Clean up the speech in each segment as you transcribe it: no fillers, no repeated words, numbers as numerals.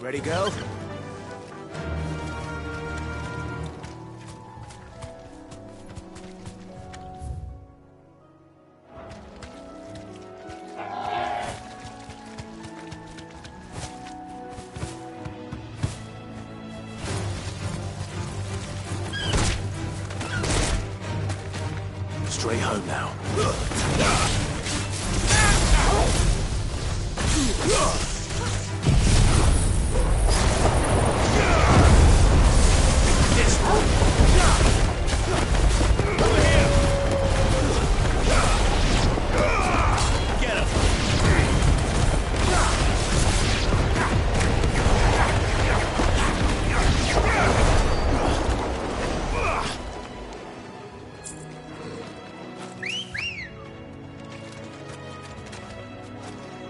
Ready, go? Straight home now.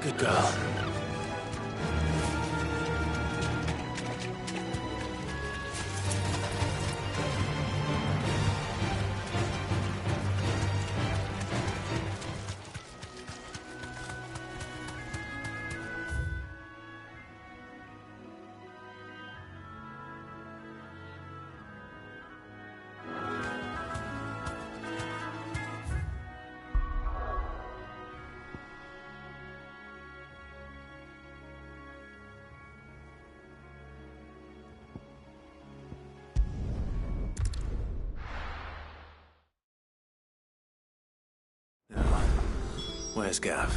Good girl. Where's Gav?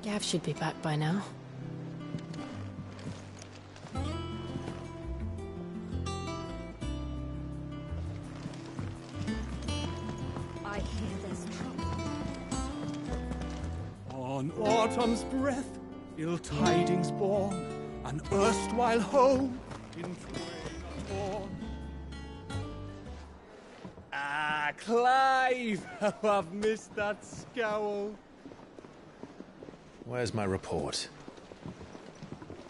Gav should be back by now. I hear there's trouble. On autumn's breath, ill tidings born, an erstwhile home in twain torn. Ah, Clive! How I've missed that scowl. Where's my report?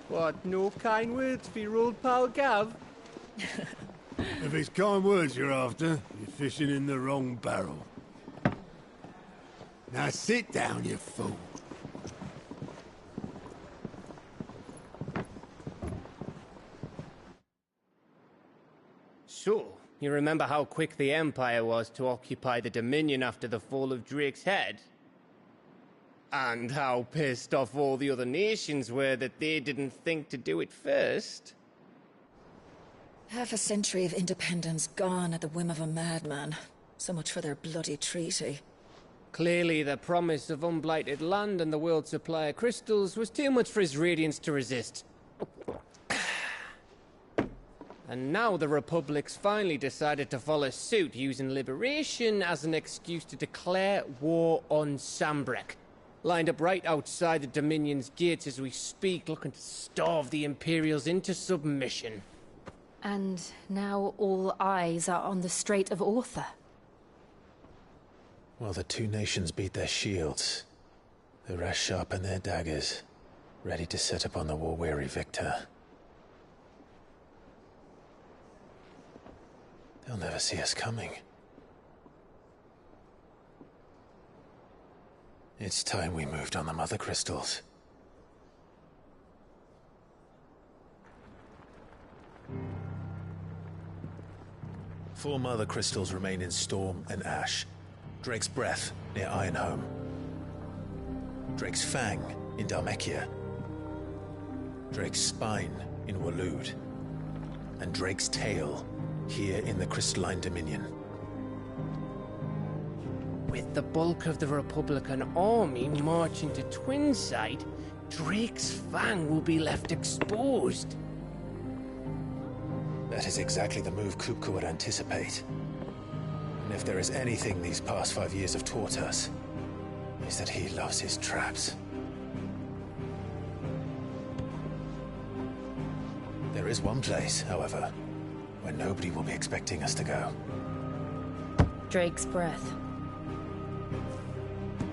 What, no kind words for your old pal Gav? If it's kind words you're after, you're fishing in the wrong barrel. Now sit down, you fool. So, you remember how quick the Empire was to occupy the Dominion after the fall of Drake's head? And how pissed off all the other nations were that they didn't think to do it first? Half a century of independence gone at the whim of a madman. So much for their bloody treaty. Clearly, the promise of unblighted land and the world's supply of crystals was too much for his radiance to resist. And now the Republic's finally decided to follow suit, using liberation as an excuse to declare war on Sambrek. Lined up right outside the Dominion's gates as we speak, looking to starve the Imperials into submission. And now all eyes are on the Strait of Author. Well, the two nations beat their shields. The rest sharpen their daggers, ready to set upon the war-weary victor. They'll never see us coming. It's time we moved on the Mother Crystals. Four Mother Crystals remain in Storm and Ash. Drake's Breath near Ironhome. Drake's Fang in Dhalmekia. Drake's Spine in Waloed. And Drake's Tail here in the Crystalline Dominion. With the bulk of the Republican army marching to Twinside, Drake's Fang will be left exposed. That is exactly the move Kupka would anticipate. And if there is anything these past 5 years have taught us, is that he loves his traps. There is one place, however, where nobody will be expecting us to go. Drake's Breath.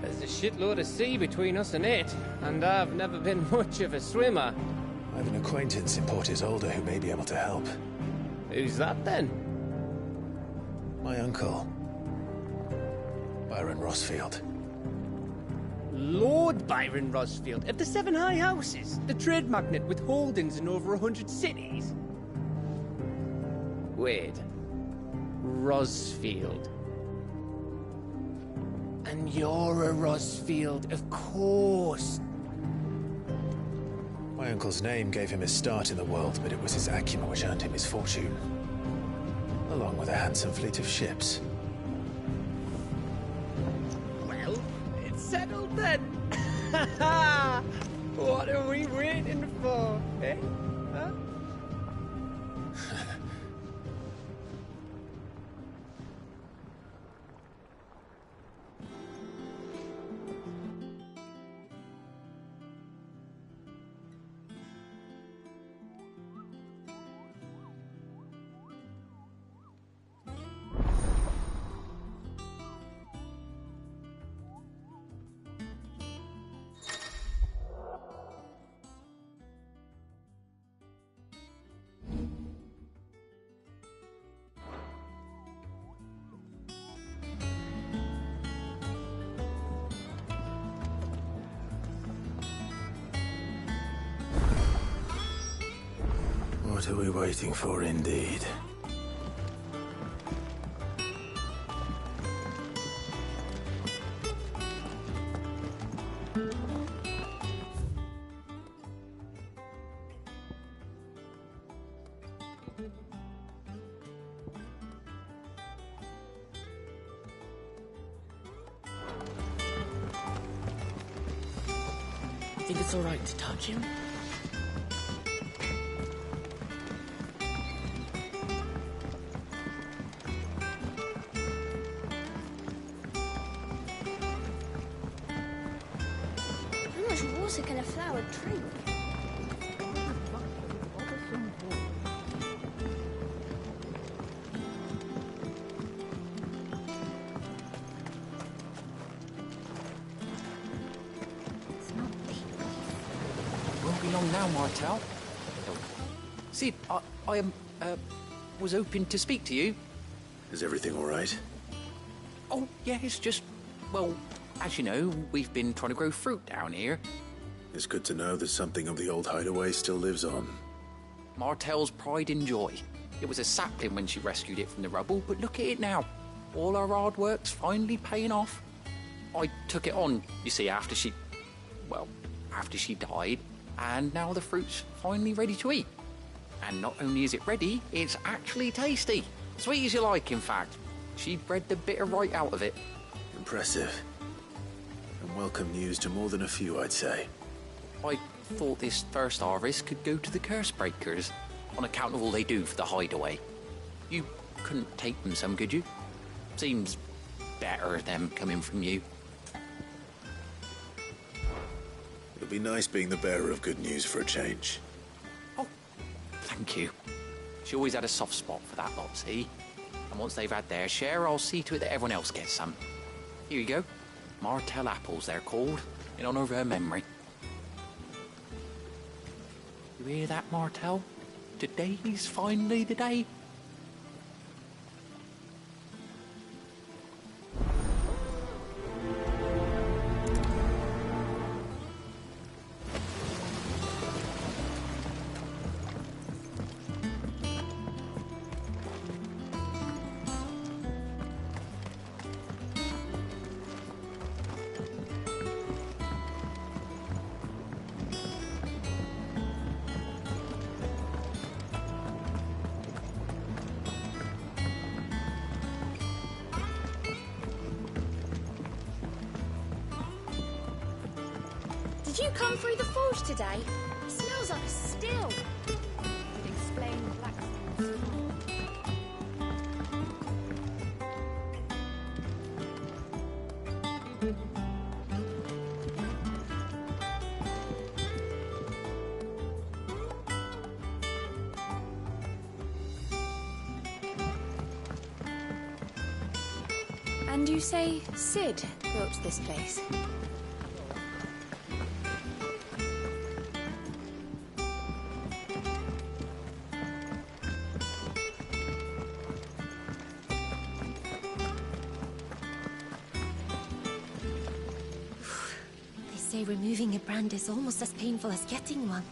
There's a shitload of sea between us and it, and I've never been much of a swimmer. I have an acquaintance in Port Isolde who may be able to help. Who's that then? My uncle, Byron Rossfield. Lord Byron Rosfield of the Seven High Houses, the trade magnate with holdings in over 100 cities. Wait. Rosfield. And you're a Rosfield, of course. My uncle's name gave him his start in the world, but it was his acumen which earned him his fortune. Along with a handsome fleet of ships. Well, it's settled then. What are we waiting for, eh? Huh? What are we waiting for, indeed? Think it's all right to touch him? How much water can a flower drink? Won't be long now, Martel. Sid, I was hoping to speak to you. Is everything all right? Oh, yeah, it's just, well, as you know, we've been trying to grow fruit down here. It's good to know that something of the old hideaway still lives on. Martel's pride and joy. It was a sapling when she rescued it from the rubble, but look at it now. All our hard work's finally paying off. I took it on, you see, after she died, and now the fruit's finally ready to eat. And not only is it ready, it's actually tasty. Sweet as you like, in fact. She bred the bitter right out of it. Impressive. And welcome news to more than a few, I'd say. I thought this first harvest could go to the curse breakers, on account of all they do for the hideaway. You couldn't take them some, could you? Seems better them coming from you. It'll be nice being the bearer of good news for a change. Oh, thank you. She always had a soft spot for that lot, see? And once they've had their share, I'll see to it that everyone else gets some. Here you go. Martel apples, they're called, in honour of her memory. You hear that, Martel? Today's finally the day. Did you come through the forge today? It smells like a still. Could explain the blacksmith's And you say Sid built this place? say removing a brand is almost as painful as getting one.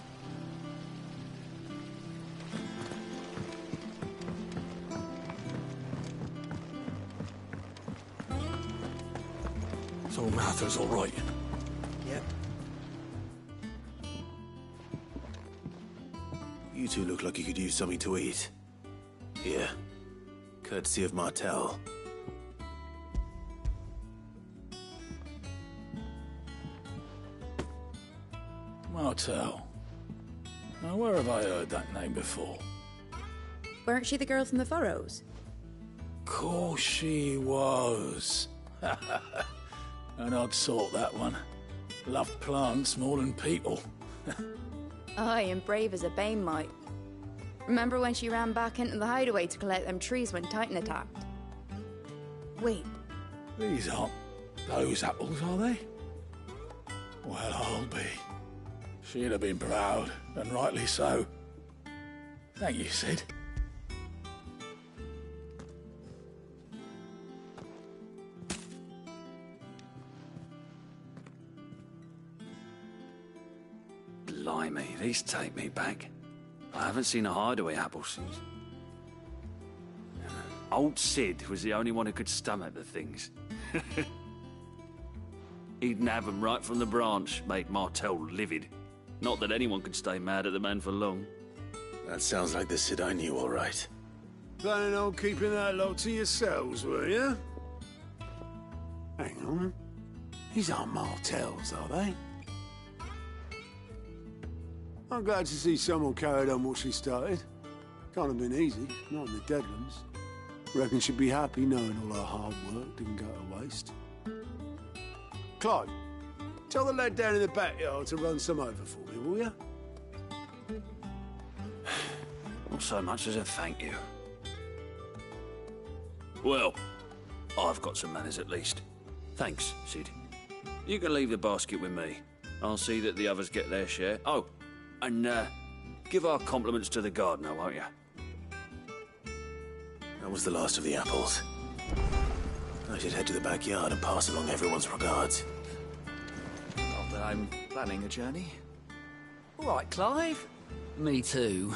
So Martha's all right. Yep. You two look like you could use something to eat. Here. Courtesy of Martel. Martel. Now, where have I heard that name before? Weren't she the girl from the Furrows? Course she was. An odd sort, that one. Loved plants more than people. Aye, and brave as a bane might. Remember when she ran back into the hideaway to collect them trees when Titan attacked? Wait, These aren't those apples, are they? Well, I'll be. She'd have been proud, and rightly so. Thank you, Sid. Blimey, these take me back. I haven't seen a hideaway apple since. Old Sid was the only one who could stomach the things. He'd have them right from the branch, made Martel livid. Not that anyone could stay mad at the man for long. That sounds like the Sid I knew, all right. Planning on keeping that lot to yourselves, were you? Hang on. These aren't Martels, are they? I'm glad to see someone carried on what she started. Can't have been easy, not in the Deadlands. Reckon she'd be happy knowing all her hard work didn't go to waste. Clive, tell the lad down in the backyard to run some over for me, will you? Not so much as a thank you. Well, I've got some manners at least. Thanks, Sid. You can leave the basket with me. I'll see that the others get their share. Oh, and give our compliments to the gardener, won't you? That was the last of the apples. I should head to the backyard and pass along everyone's regards. Not that I'm planning a journey. All right, Clive. Me too.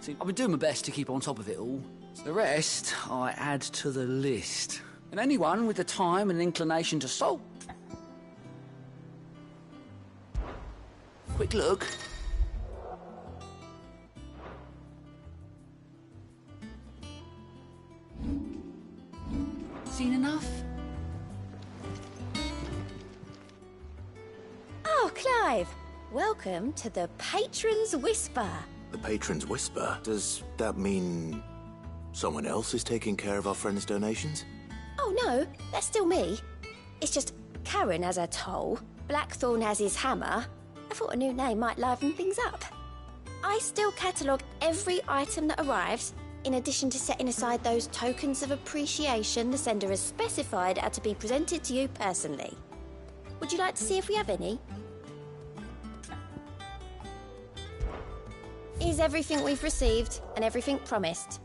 See, I've been doing my best to keep on top of it all. The rest, I add to the list. And anyone with the time and inclination to solve... Quick look. Seen enough? Oh, Clive! Welcome to the Patron's Whisper. The Patron's Whisper? Does that mean someone else is taking care of our friends' donations? Oh no, that's still me. It's just Karen has her toll, Blackthorn has his hammer. I thought a new name might liven things up. I still catalogue every item that arrives, in addition to setting aside those tokens of appreciation the sender has specified are to be presented to you personally. Would you like to see if we have any? Here's everything we've received and everything promised.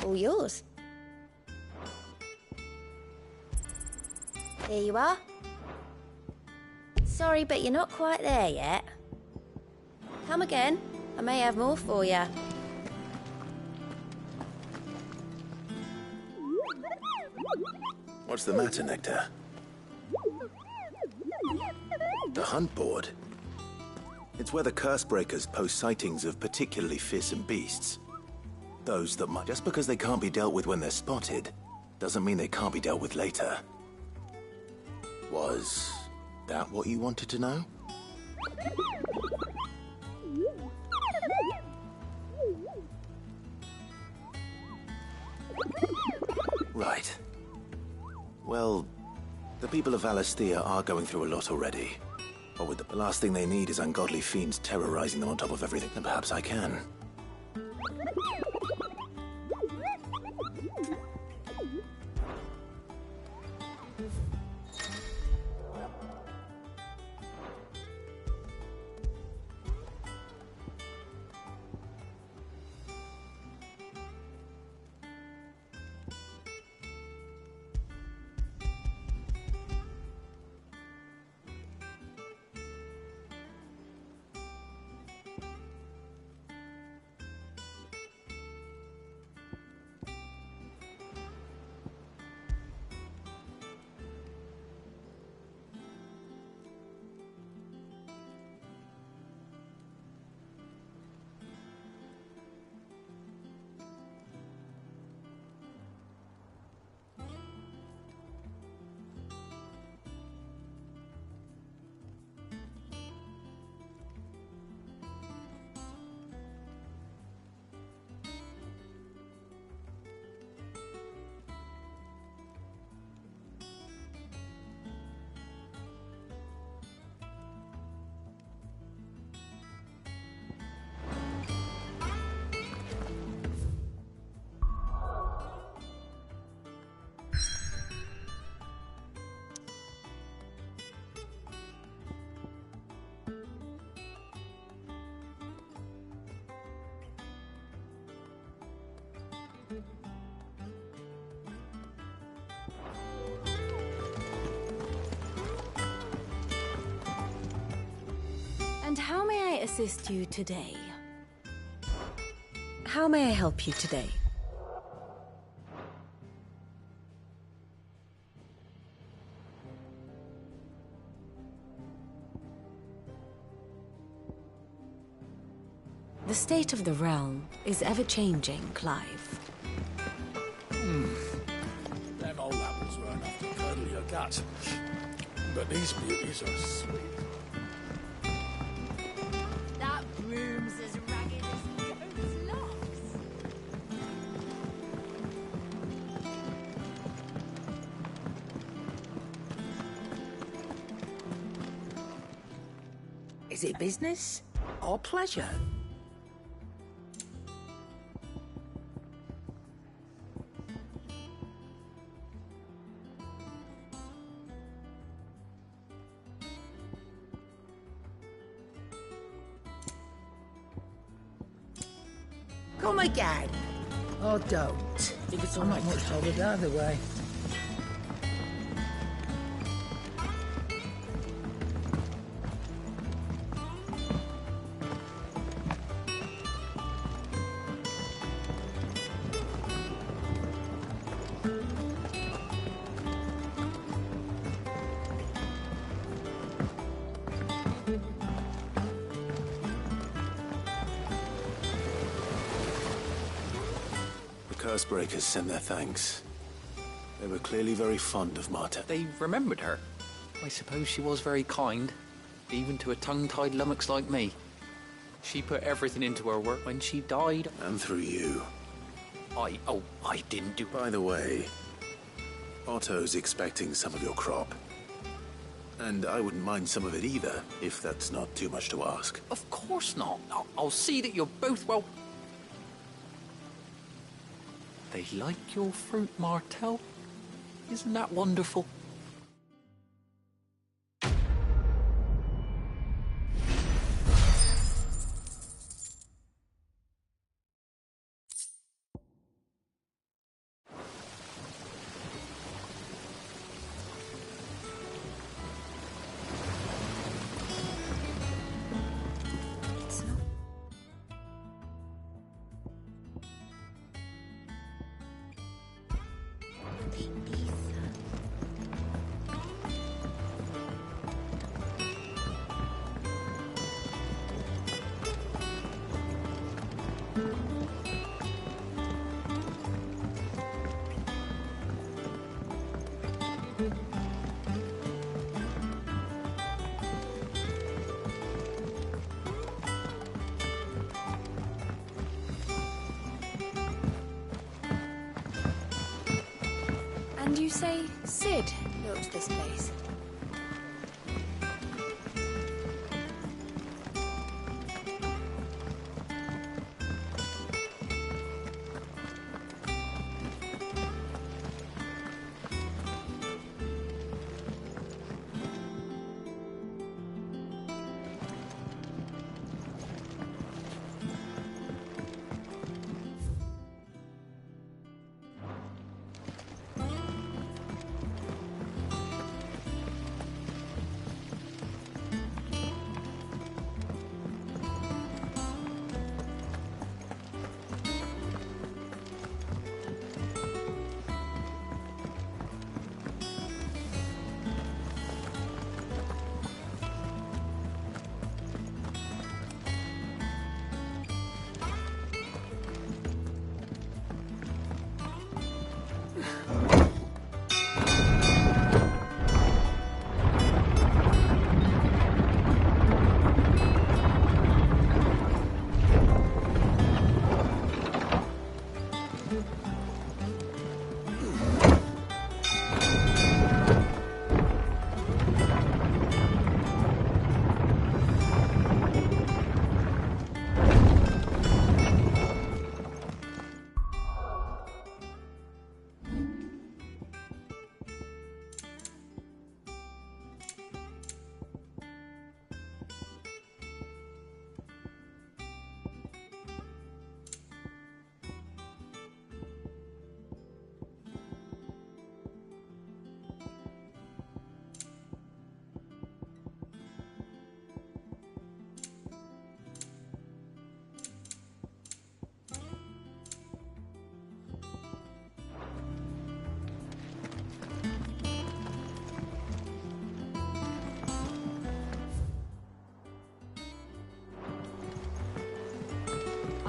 All yours. Here you are. Sorry, but you're not quite there yet. Come again. I may have more for you. What's the matter, Nectar? The hunt board. It's where the Cursebreakers post sightings of particularly fearsome beasts. Those that might... Just because they can't be dealt with when they're spotted, doesn't mean they can't be dealt with later. Was that what you wanted to know? Right. Well, the people of Valisthea are going through a lot already. But with the last thing they need is ungodly fiends terrorizing them on top of everything, and perhaps I can. How may I assist you today? How may I help you today? The state of the realm is ever-changing, Clive. Them old apples were enough to curdle your gut. But these beauties are sweet. That broom's as ragged as goat's locks. Is it business or pleasure? Come again. Or don't. If it's I'm not much bothered either way. Cursebreakers send their thanks. They were clearly very fond of Marta. They remembered her. I suppose she was very kind, even to a tongue-tied lummox like me. She put everything into her work when she died. And through you. I didn't do... By the way, Otto's expecting some of your crop. And I wouldn't mind some of it either, if that's not too much to ask. Of course not. I'll see that you're both well... They like your fruit, Martel. Isn't that wonderful? And you say Sid built this place?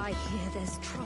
I hear there's trouble.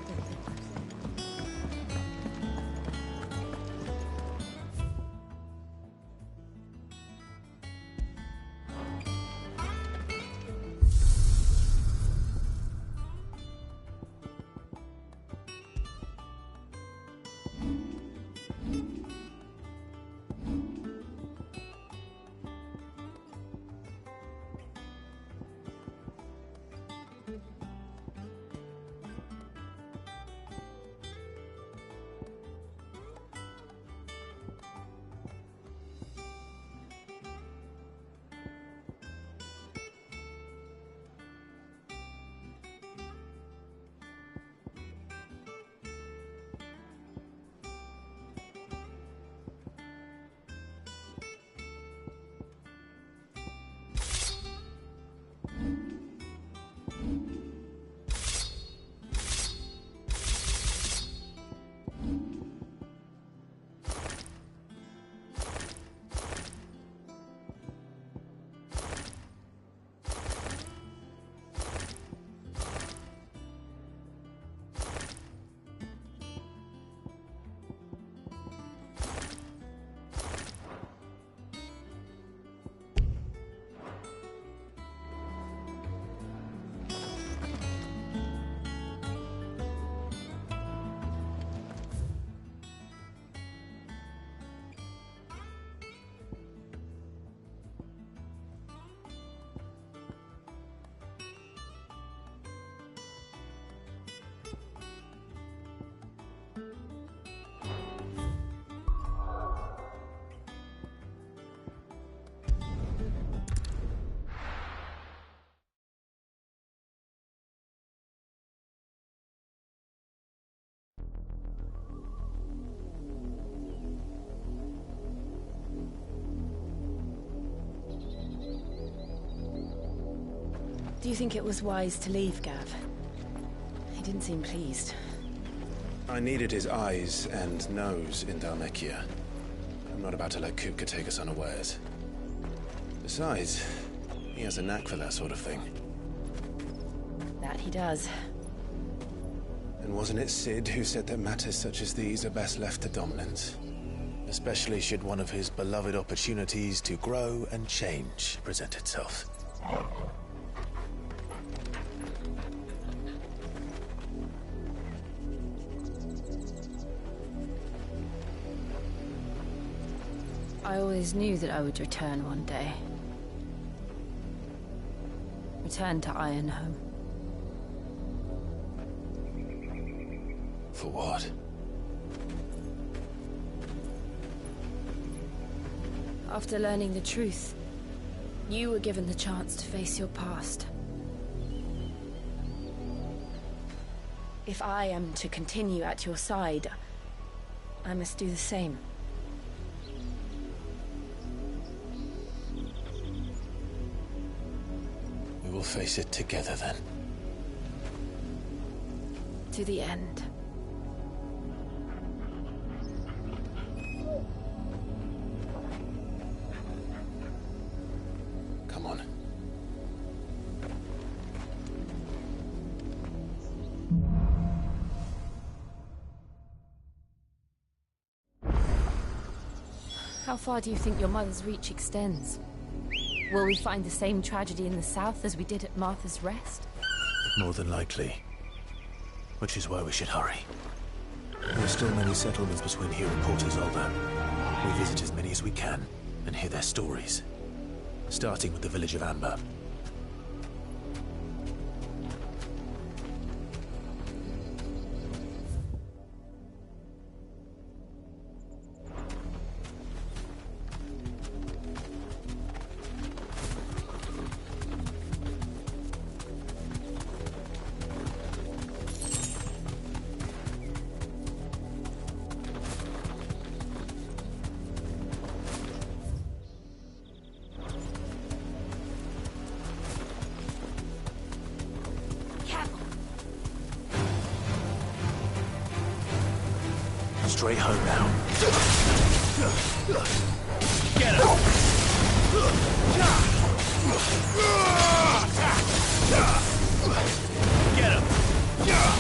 Do you think it was wise to leave, Gav? He didn't seem pleased. I needed his eyes and nose in Dhalmekia. I'm not about to let Kupka take us unawares. Besides, he has a knack for that sort of thing. That he does. And wasn't it Sid who said that matters such as these are best left to dominance? Especially should one of his beloved opportunities to grow and change present itself. I always knew that I would return one day. Return to Ironhome. For what? After learning the truth, you were given the chance to face your past. If I am to continue at your side, I must do the same. We will face it together then. To the end. Come on. How far do you think your mother's reach extends? Will we find the same tragedy in the south as we did at Martha's Rest? More than likely. Which is why we should hurry. There are still many settlements between here and Port Isolde. We visit as many as we can and hear their stories. Starting with the village of Amber. Straight home now. Get him! Get him!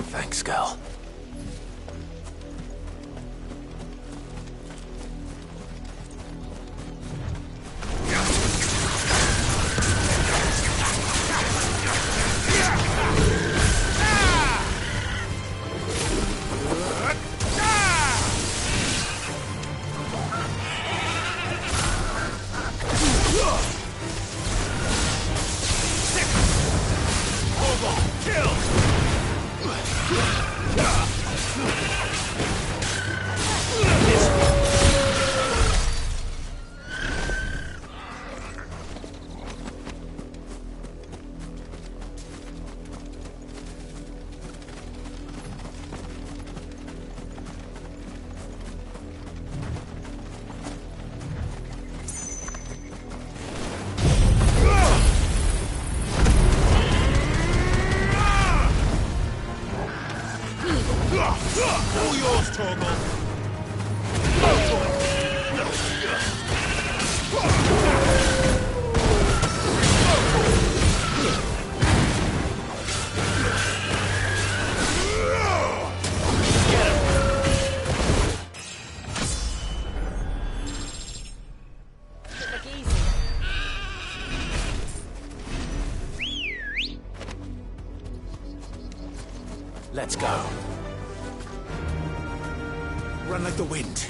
Thanks, girl. All yours, Torgal. Let's go. Run like the wind.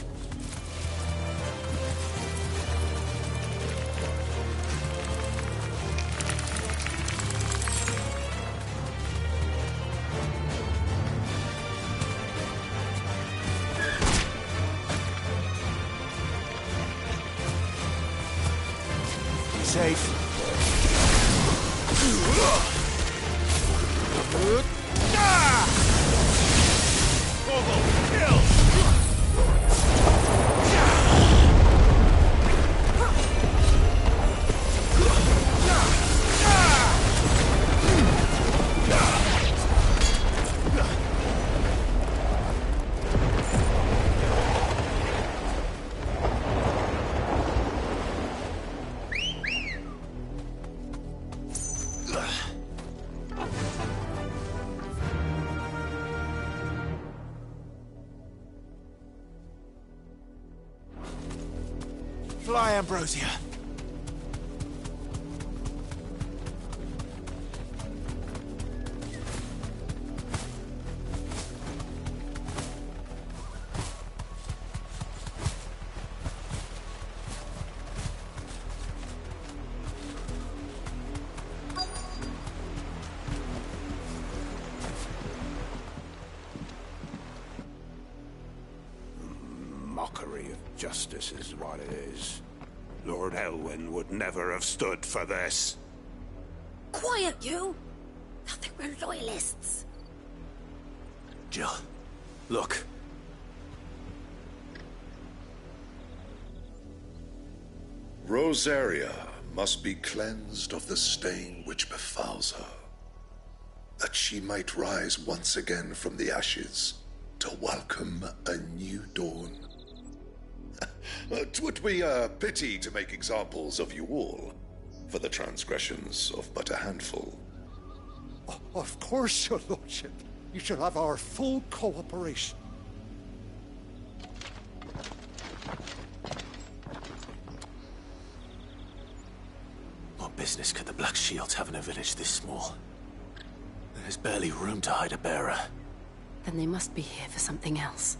Be safe. Fly, Ambrosia. Mockery of justice is what it is. Lord Elwyn would never have stood for this. Quiet, you! I think we're loyalists. Jill, look. Rosaria must be cleansed of the stain which befouls her, that she might rise once again from the ashes to welcome a new dawn. 'Twould be a pity to make examples of you all, for the transgressions of but a handful. Of course, your lordship. You shall have our full cooperation. What business could the Black Shields have in a village this small? There's barely room to hide a bearer. Then they must be here for something else.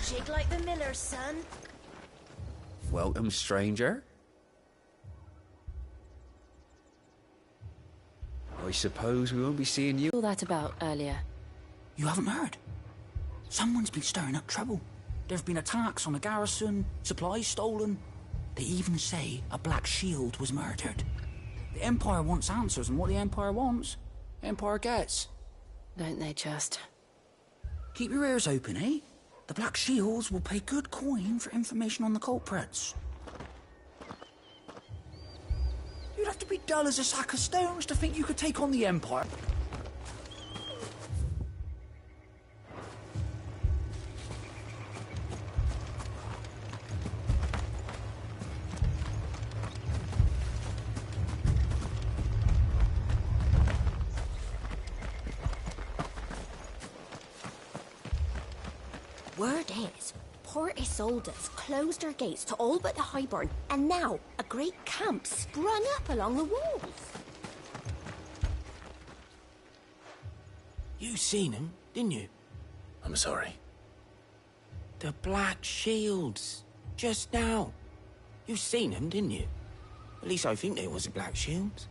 Jig like the miller's son. Welcome, stranger. I suppose we won't be seeing you. All that about earlier. You haven't heard? Someone's been stirring up trouble. There have been attacks on the garrison, supplies stolen. They even say a Black Shield was murdered. The Empire wants answers, and what the Empire wants, Empire gets. Don't they just? Keep your ears open, eh? The Black Shields will pay good coin for information on the culprits. You'd have to be dull as a sack of stones to think you could take on the Empire. Word is, Port Isolde's closed her gates to all but the Highborn, and now a great camp sprung up along the walls. You seen him, didn't you? I'm sorry. The Black Shields. Just now. You seen them, didn't you? At least I think there was a Black Shields.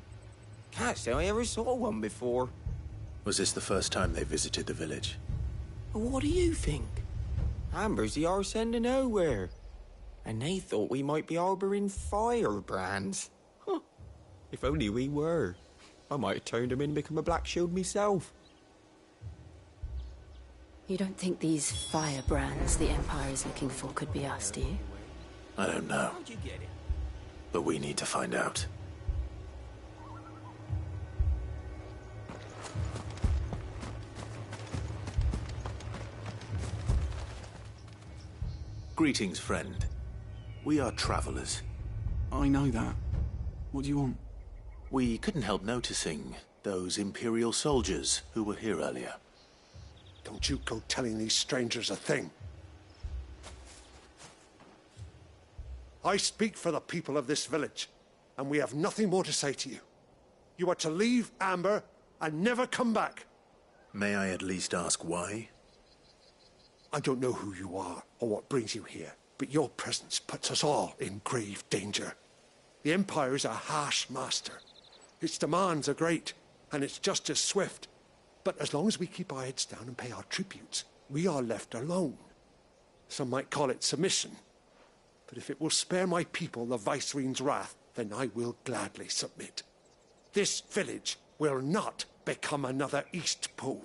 Can't say I ever saw one before. Was this the first time they visited the village? What do you think? Amber's the arse end of nowhere. And they thought we might be harbouring firebrands. Huh. If only we were. I might have turned them in and become a Black Shield myself. You don't think these firebrands the Empire is looking for could be us, do you? I don't know. But we need to find out. Greetings, friend. We are travelers. I know that. What do you want? We couldn't help noticing those Imperial soldiers who were here earlier. Don't you go telling these strangers a thing. I speak for the people of this village, and we have nothing more to say to you. You are to leave Amber and never come back. May I at least ask why? I don't know who you are or what brings you here, but your presence puts us all in grave danger. The Empire is a harsh master. Its demands are great, and its justice swift. But as long as we keep our heads down and pay our tributes, we are left alone. Some might call it submission. But if it will spare my people the Viceroy's wrath, then I will gladly submit. This village will not become another Eastpool.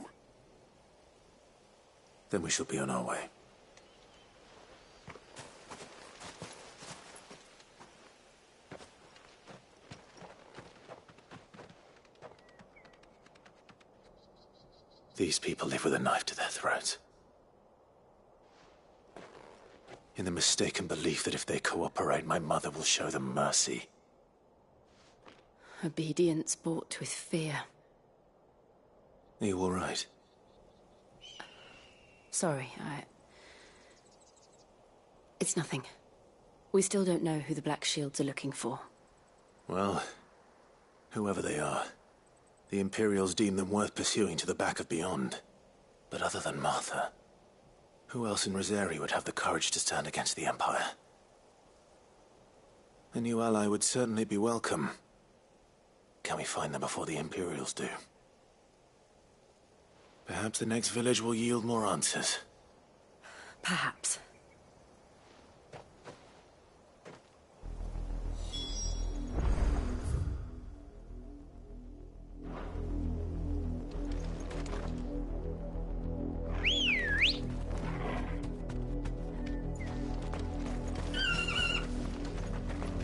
Then we shall be on our way. These people live with a knife to their throats. In the mistaken belief that if they cooperate, my mother will show them mercy. Obedience bought with fear. Are you all right? Sorry, It's nothing. We still don't know who the Black Shields are looking for. Well, whoever they are, the Imperials deem them worth pursuing to the back of beyond. But other than Martha, who else in Rosari would have the courage to stand against the Empire? A new ally would certainly be welcome. Can we find them before the Imperials do? Perhaps the next village will yield more answers. Perhaps.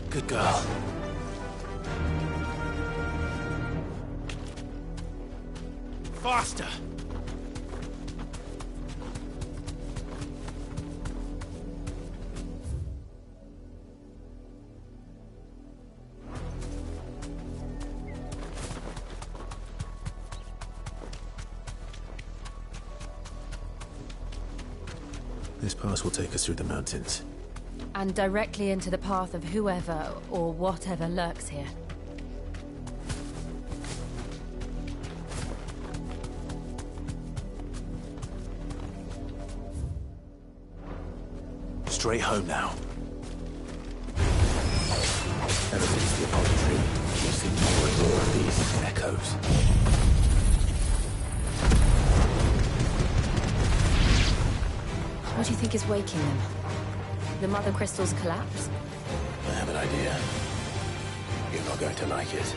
Good girl. Faster! This pass will take us through the mountains. And directly into the path of whoever or whatever lurks here. Straight home now. Ever since the apothecary, we've seen more and more of these echoes. What do you think is waking them? The Mother Crystal's collapse? I have an idea. You're not going to like it.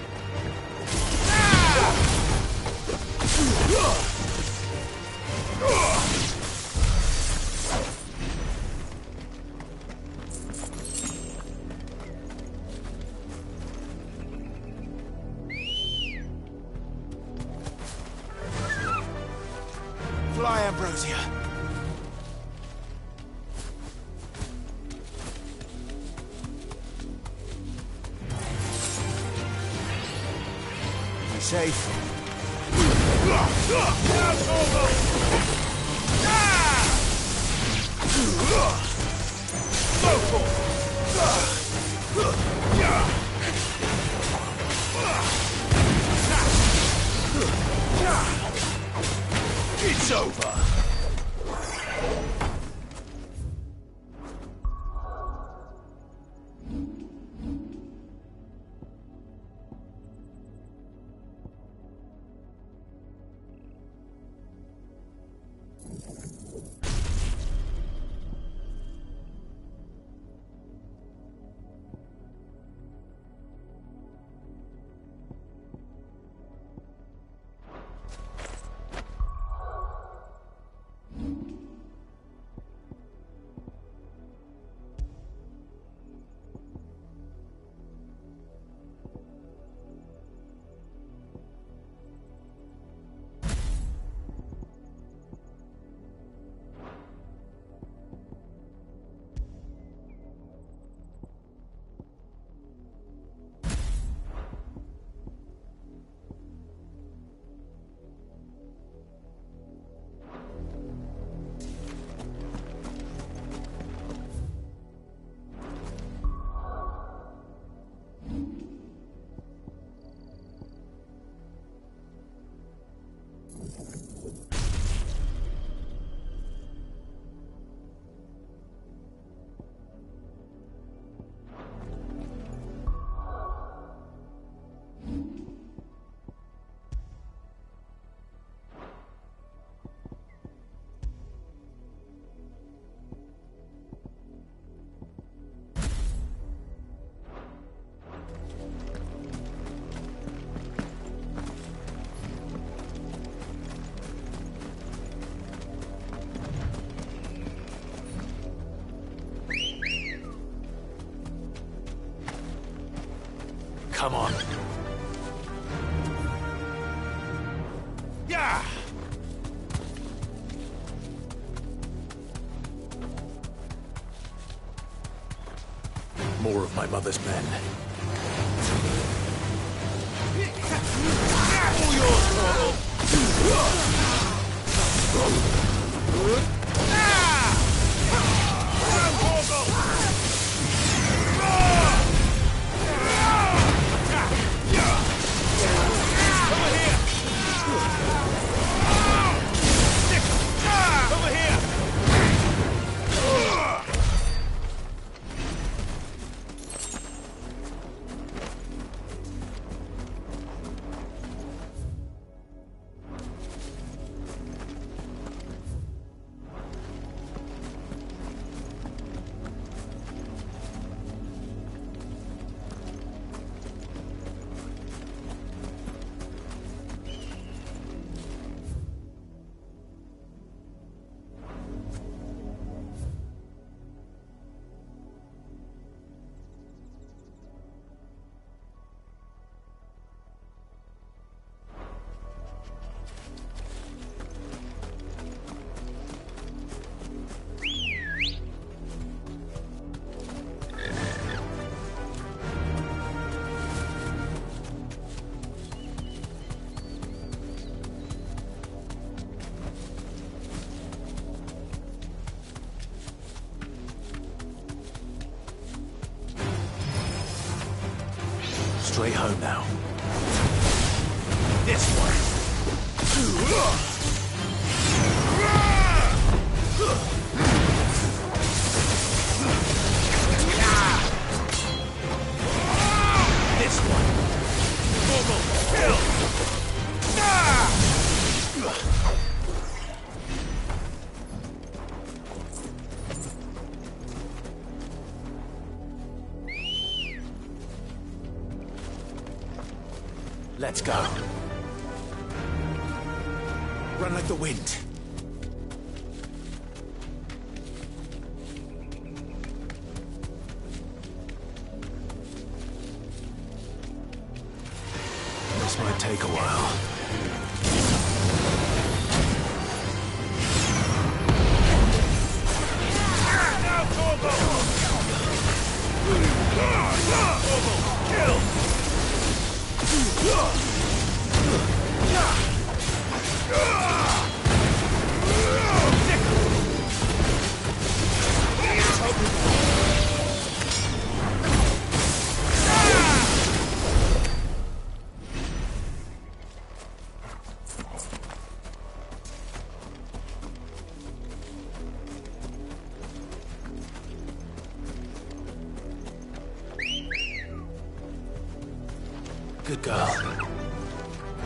Fly, Ambrosia. Safe. It's over. Come on. Yeah! More of my mother's men. All yours, Mortal! Straight home now. This one. This one. Mortal, kill! Let's go. Run like the wind. This might take a while. Now, Torgo! Torgo, kill! Good girl.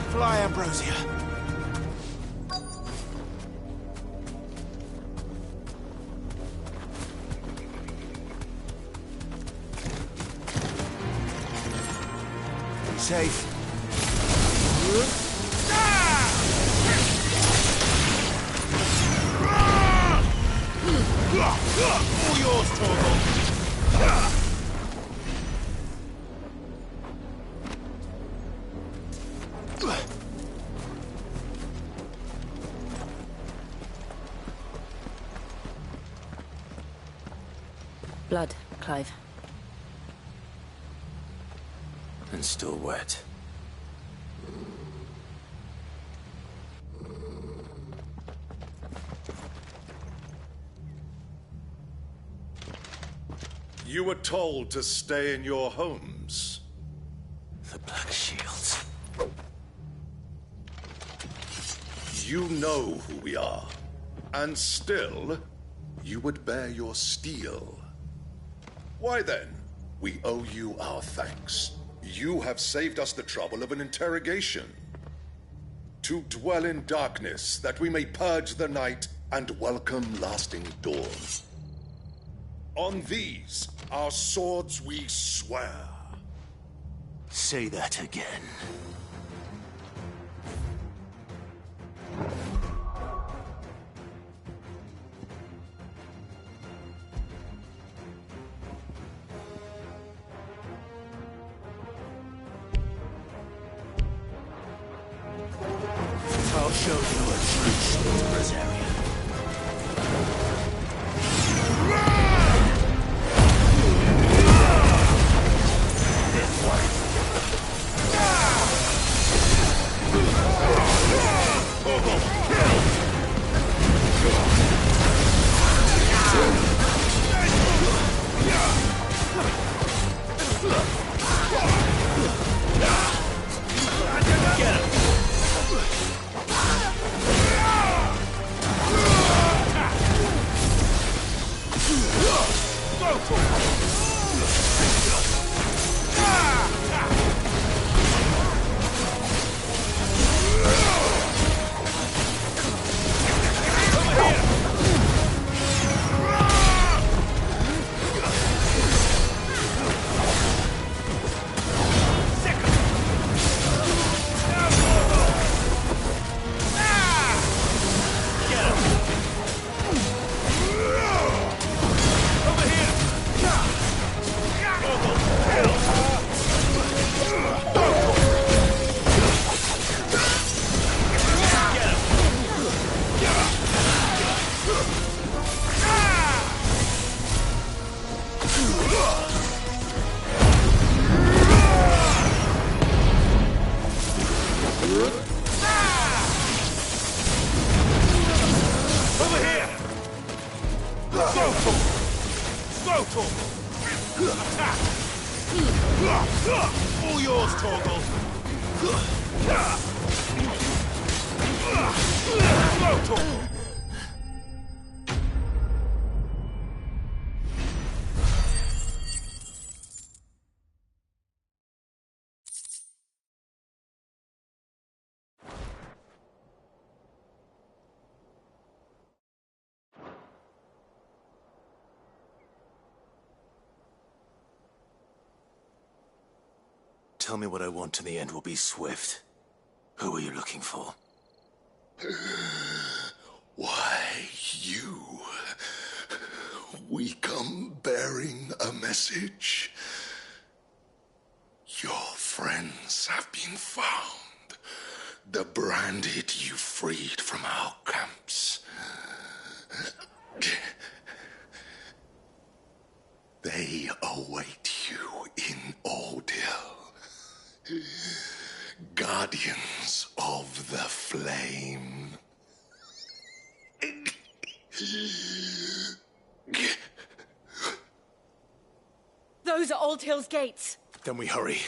Fly, Ambrosia. Be safe. All yours, Torgal. Blood, Clive. And still wet. You were told to stay in your homes. The Black Shields. You know who we are. And still, you would bear your steel. Why then, we owe you our thanks. You have saved us the trouble of an interrogation. To dwell in darkness, that we may purge the night and welcome lasting dawn. On these, our swords we swear. Say that again. I'll show you a true shield, Brazaria. All yours, Torgal. Go, Torgal. Tell me what I want and the end will be swift. Who are you looking for? Why, you. We come bearing a message. Your friends have been found. The branded you freed from our camps. They await you in Ordeal. Guardians of the Flame. Those are Old Hill's gates. Then we hurry.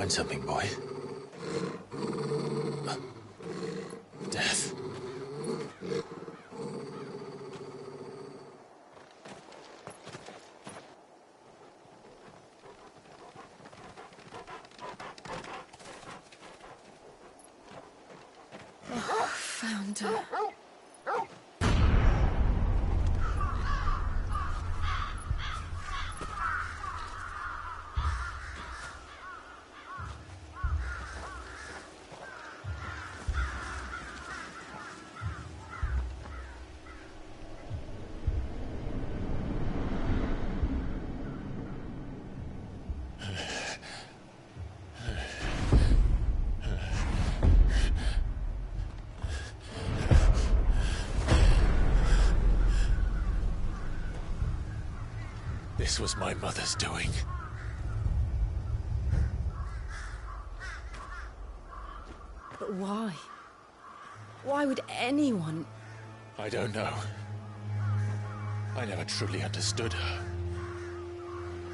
find something, boy? Death. Found her. This was my mother's doing. But why? Why would anyone... I don't know. I never truly understood her.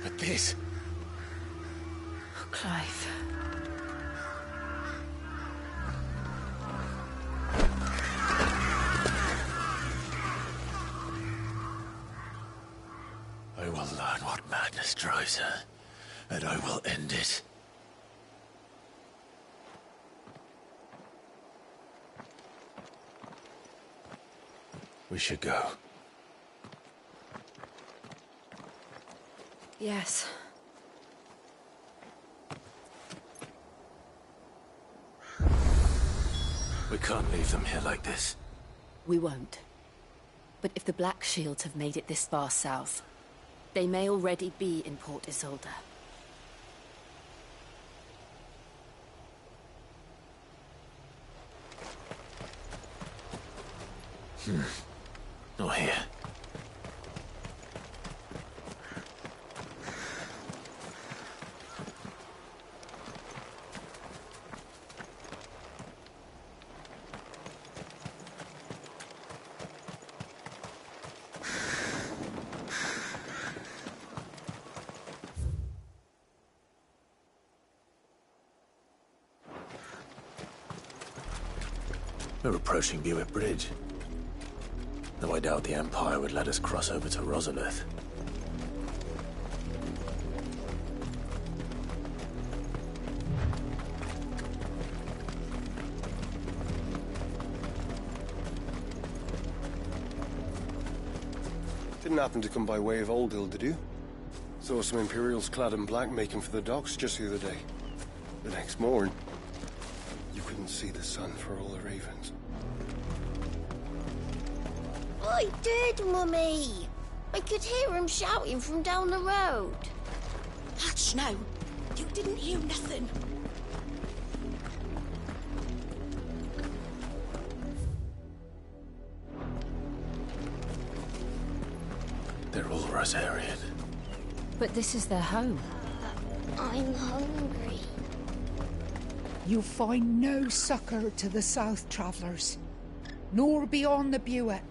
But this... Oh, Clive. I will learn what madness drives her, and I will end it. We should go. Yes. We can't leave them here like this. We won't. But if the Black Shields have made it this far south, they may already be in Port Isolde. Not here. We're approaching Buick Bridge. Though I doubt the Empire would let us cross over to Rosalith. Didn't happen to come by way of Oldhill, did you? Saw some Imperials clad in black making for the docks just the other day. The next morn, you couldn't see the sun for all the ravens. I did, Mummy. I could hear him shouting from down the road. Hush now. You didn't hear nothing. They're all Rosarian. But this is their home. I'm hungry. You find no succor to the South travellers, nor beyond the Buet.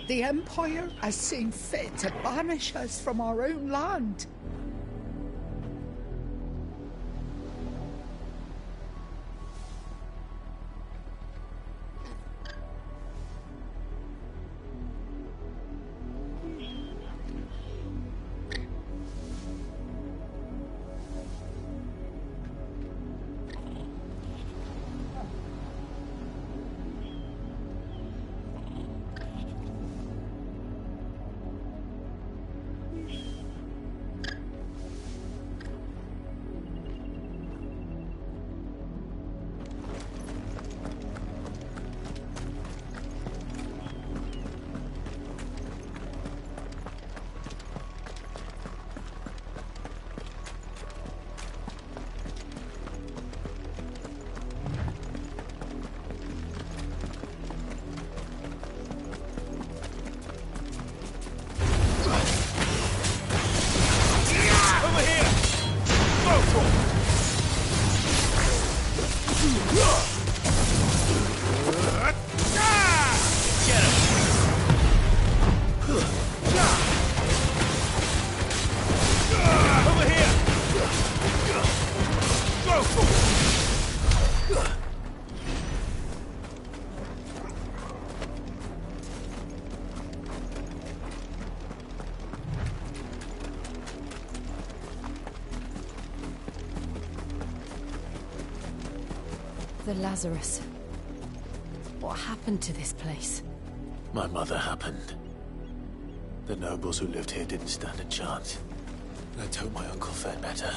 The Empire has seen fit to banish us from our own land. The Lazarus. What happened to this place? My mother happened. The nobles who lived here didn't stand a chance. Let's hope my uncle fared better.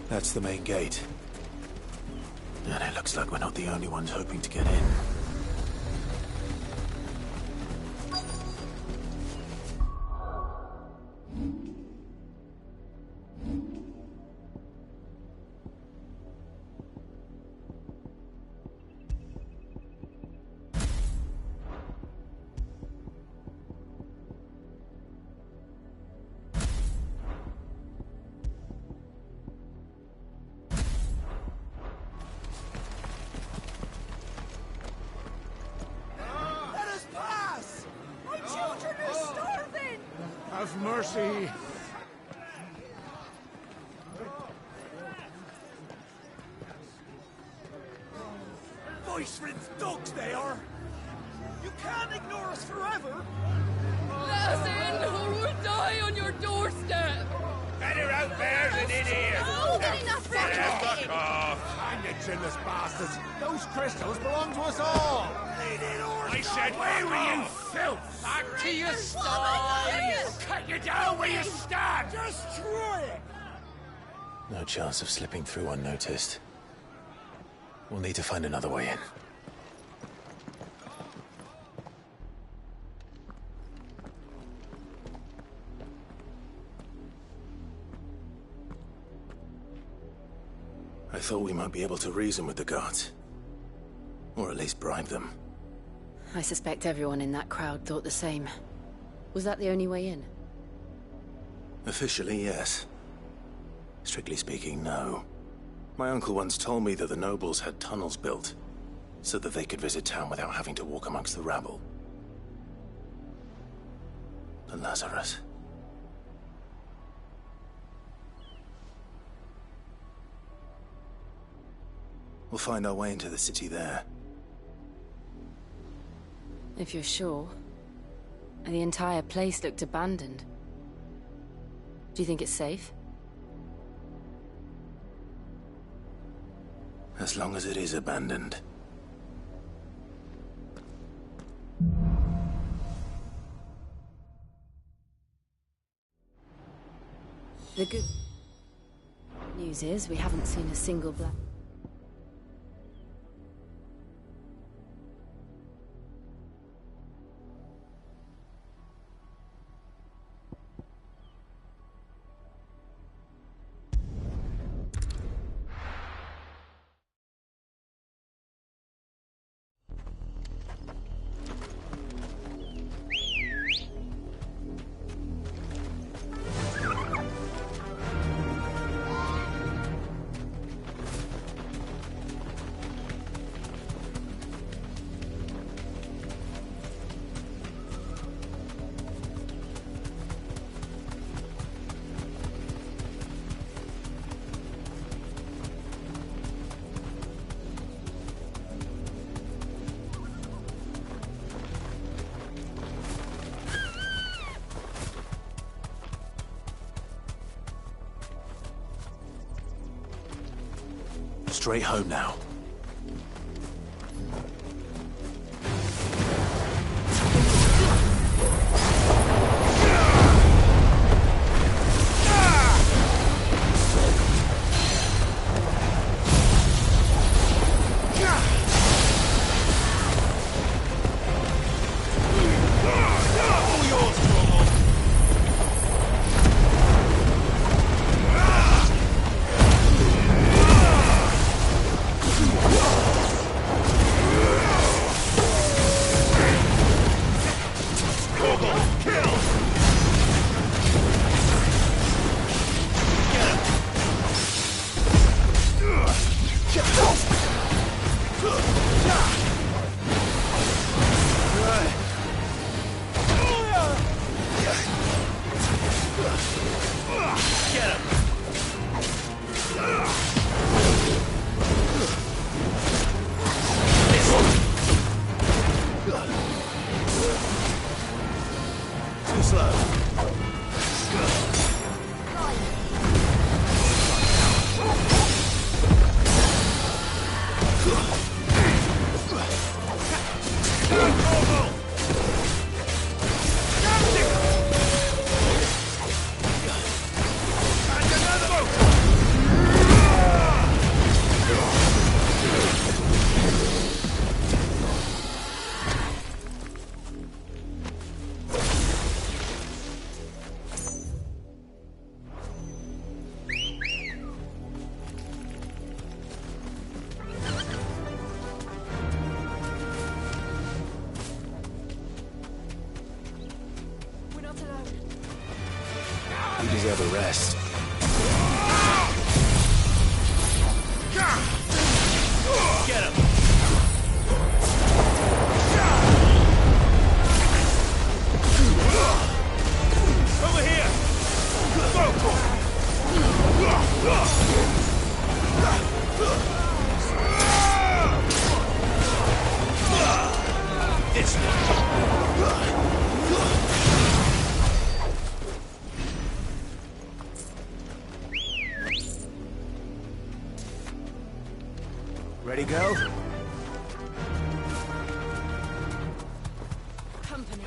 That's the main gate. And it looks like we're not the only ones hoping to get in. Have mercy. Voice-rinsed dogs they are. You can't ignore us forever. Let us in, or we'll die on your doorstep. Better out there than in here. Oh, enough for Fuck off. Hang you chinless bastards. Those crystals belong to us all. I said, where were you, filth? Back to your sties. Cut you down where you stand. Destroy it. No chance of slipping through unnoticed. We'll need to find another way in. I thought we might be able to reason with the guards. Or at least bribe them. I suspect everyone in that crowd thought the same. Was that the only way in? Officially, yes. Strictly speaking, no. My uncle once told me that the nobles had tunnels built, so that they could visit town without having to walk amongst the rabble. The Lazarus. We'll find our way into the city there. If you're sure. The entire place looked abandoned. Do you think it's safe? As long as it is abandoned. The good news is we haven't seen a single black... Straight home now. You deserve a rest. Get him! Over here! It's ready, go? Company.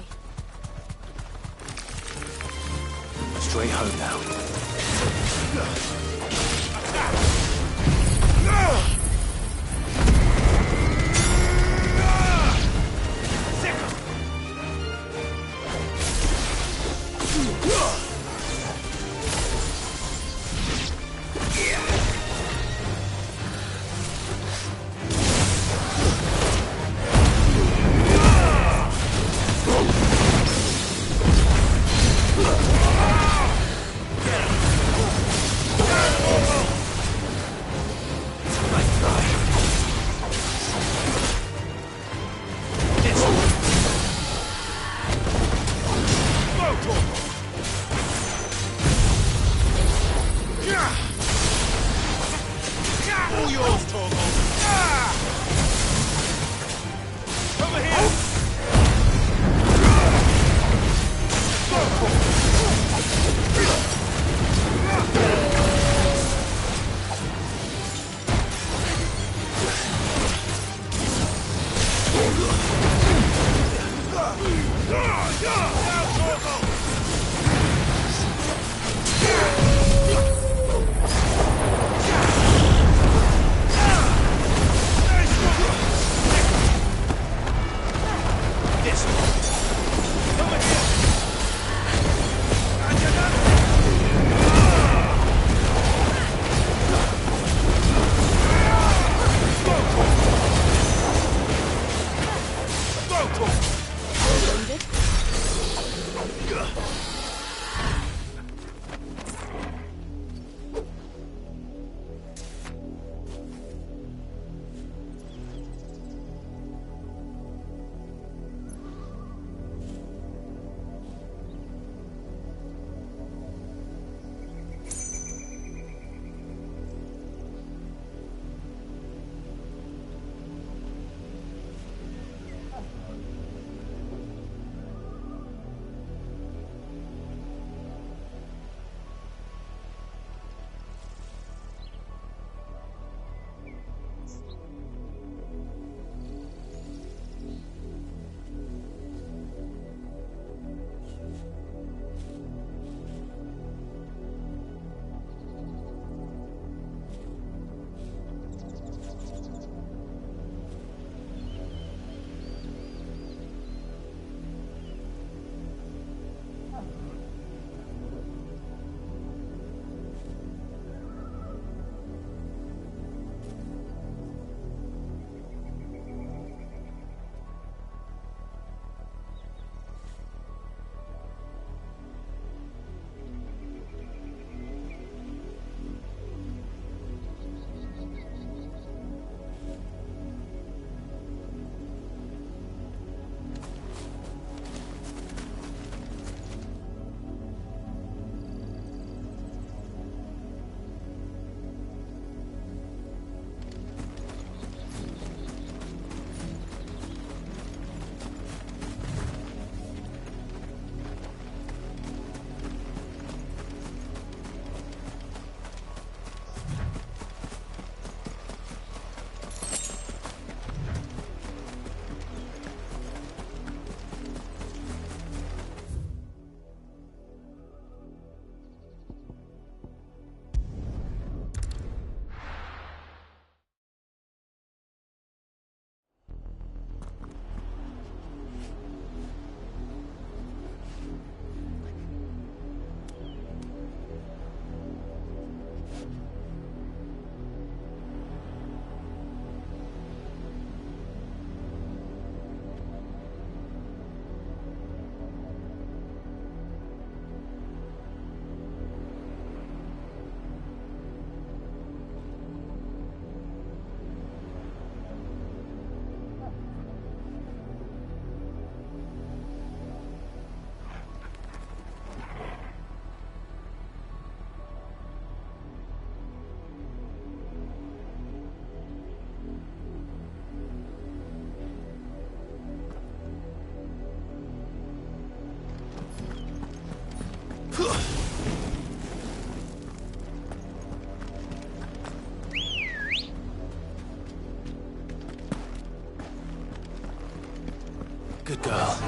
Straight home now. Get him! girl.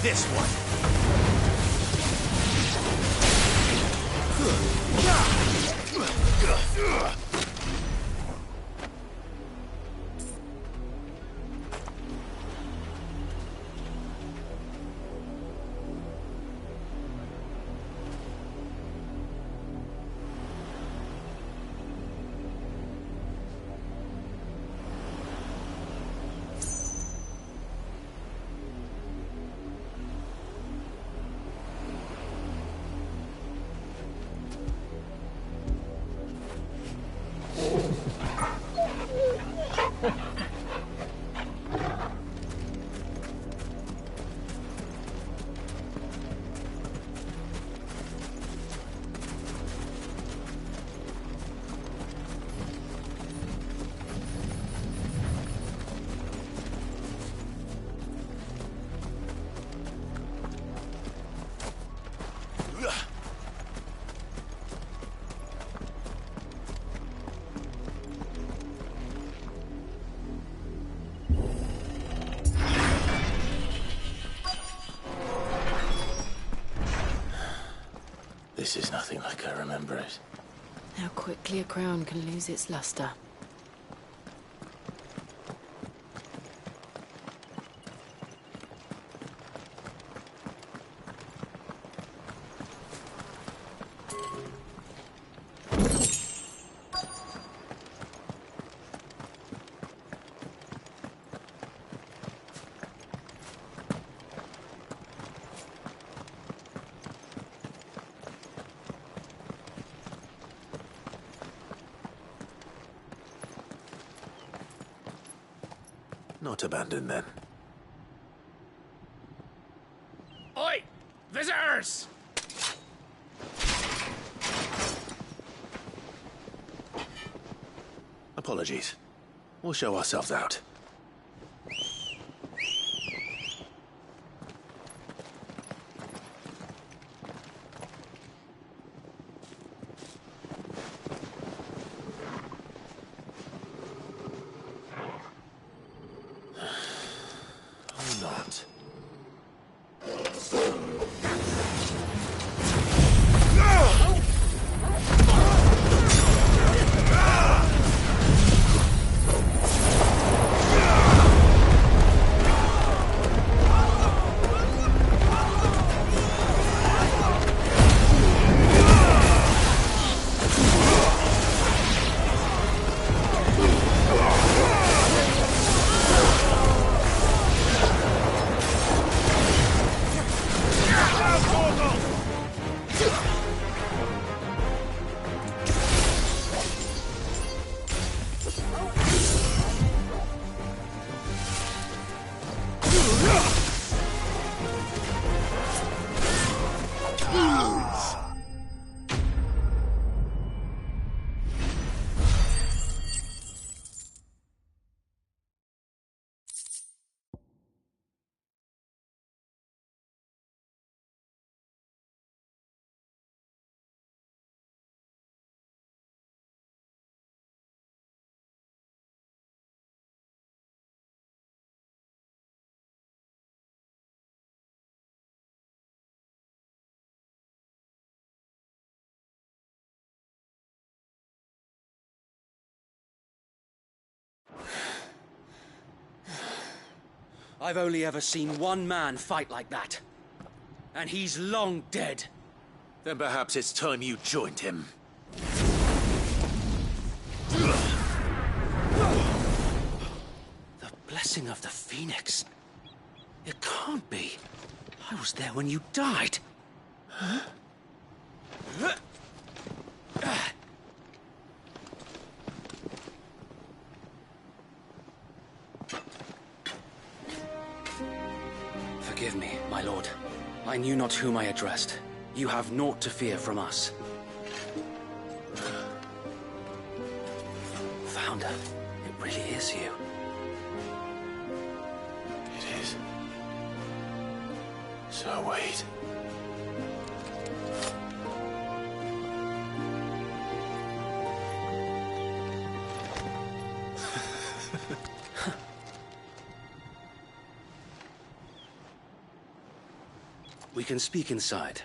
This one. This is nothing like I remember it. How quickly a crown can lose its luster. Not abandoned, then. Oi! Visitors! Apologies. We'll show ourselves out. Not. I've only ever seen one man fight like that. And he's long dead. Then perhaps it's time you joined him. The blessing of the Phoenix. It can't be. I was there when you died. Huh? Forgive me, my lord. I knew not whom I addressed. You have naught to fear from us. Founder, it really is you. It is. So wait. We can speak inside.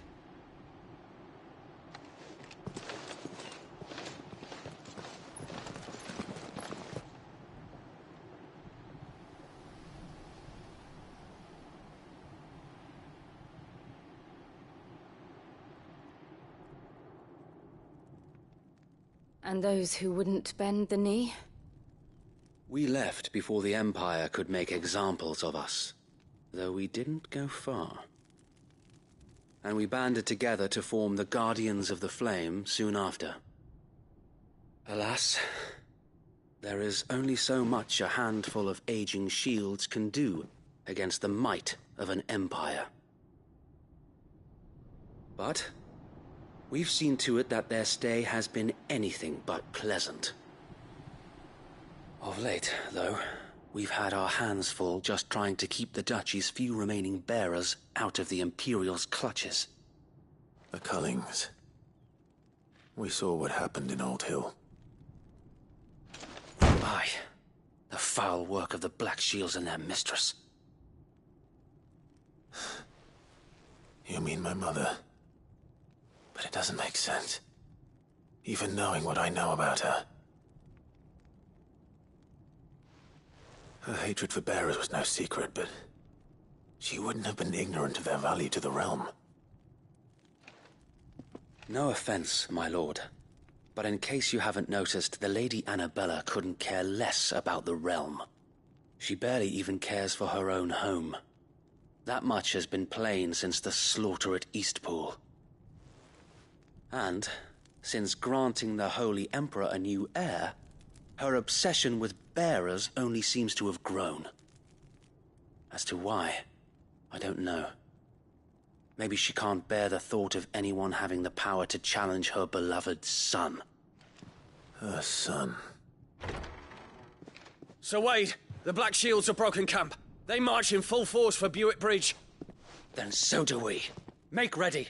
And those who wouldn't bend the knee? We left before the Empire could make examples of us, though we didn't go far. And we banded together to form the Guardians of the Flame soon after. Alas, there is only so much a handful of aging shields can do against the might of an empire. But we've seen to it that their stay has been anything but pleasant. Of late, though, we've had our hands full just trying to keep the Duchy's few remaining bearers out of the Imperial's clutches. The Cullings. We saw what happened in Old Hill. Aye. The foul work of the Black Shields and their mistress. You mean my mother? But it doesn't make sense. Even knowing what I know about her. Her hatred for bearers was no secret, but she wouldn't have been ignorant of their value to the realm. No offense, my lord, but in case you haven't noticed, the Lady Annabella couldn't care less about the realm. She barely even cares for her own home. That much has been plain since the slaughter at Eastpool. And, since granting the Holy Emperor a new heir, her obsession with bearers only seems to have grown. As to why, I don't know. Maybe she can't bear the thought of anyone having the power to challenge her beloved son. Her son? Sir Wade, the Black Shields have broken camp. They march in full force for Buick Bridge. Then so do we. Make ready.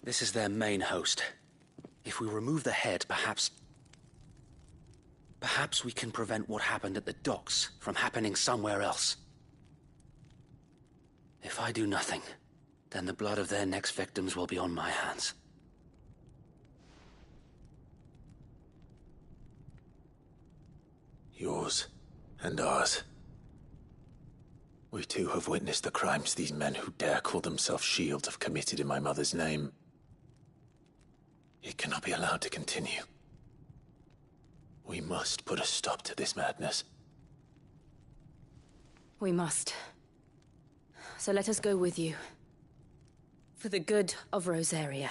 This is their main host. If we remove the head, perhaps we can prevent what happened at the docks from happening somewhere else. If I do nothing, then the blood of their next victims will be on my hands. Yours and ours. We too have witnessed the crimes these men who dare call themselves shields have committed in my mother's name. It cannot be allowed to continue. We must put a stop to this madness. We must. So let us go with you. For the good of Rosaria.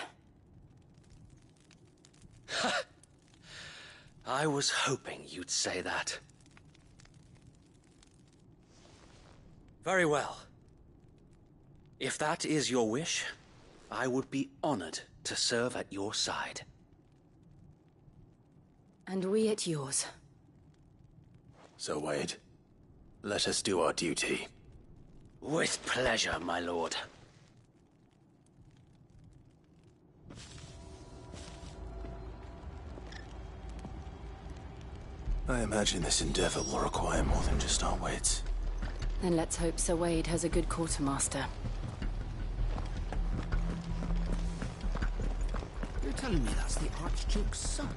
I was hoping you'd say that. Very well. If that is your wish, I would be honored to serve at your side. And we at yours. So, Wade, let us do our duty. With pleasure, my lord. I imagine this endeavor will require more than just our wits. Then let's hope Sir Wade has a good quartermaster. telling me that's the Archduke's son?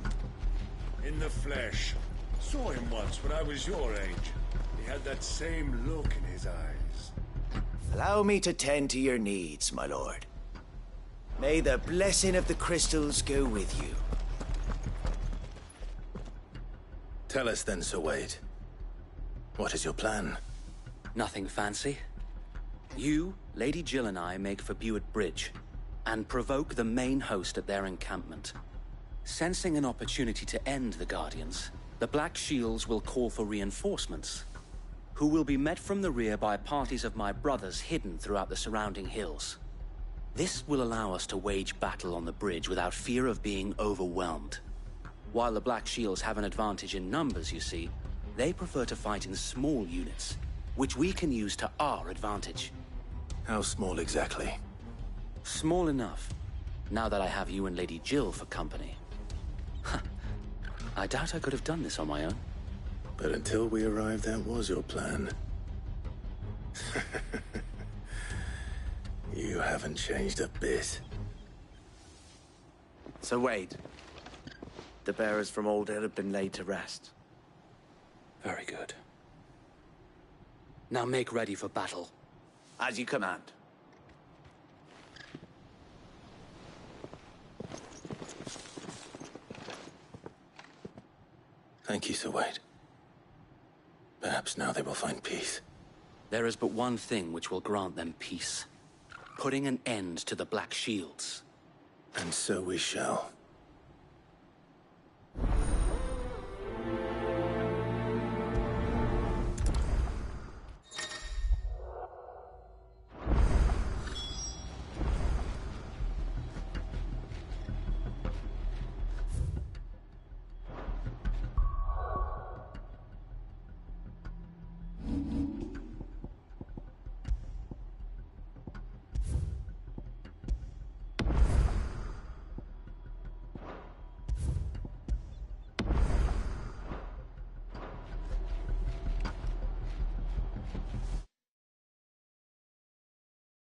In the flesh. Saw him once when I was your age. He had that same look in his eyes. Allow me to tend to your needs, my lord. May the blessing of the crystals go with you. Tell us then, Sir Wade. What is your plan? Nothing fancy. You, Lady Jill and I make for Buett Bridge, and provoke the main host at their encampment. Sensing an opportunity to end the Guardians, the Black Shields will call for reinforcements, who will be met from the rear by parties of my brothers hidden throughout the surrounding hills. This will allow us to wage battle on the bridge without fear of being overwhelmed. While the Black Shields have an advantage in numbers, you see, they prefer to fight in small units, which we can use to our advantage. How small exactly? Small enough, now that I have you and Lady Jill for company. I doubt I could have done this on my own. But until we arrived, that was your plan. You haven't changed a bit. So Wade, the bearers from Old Hill have been laid to rest. Very good. Now make ready for battle. As you command. Thank you, Sir Wade. Perhaps now they will find peace. There is but one thing which will grant them peace. Putting an end to the Black Shields. And so we shall.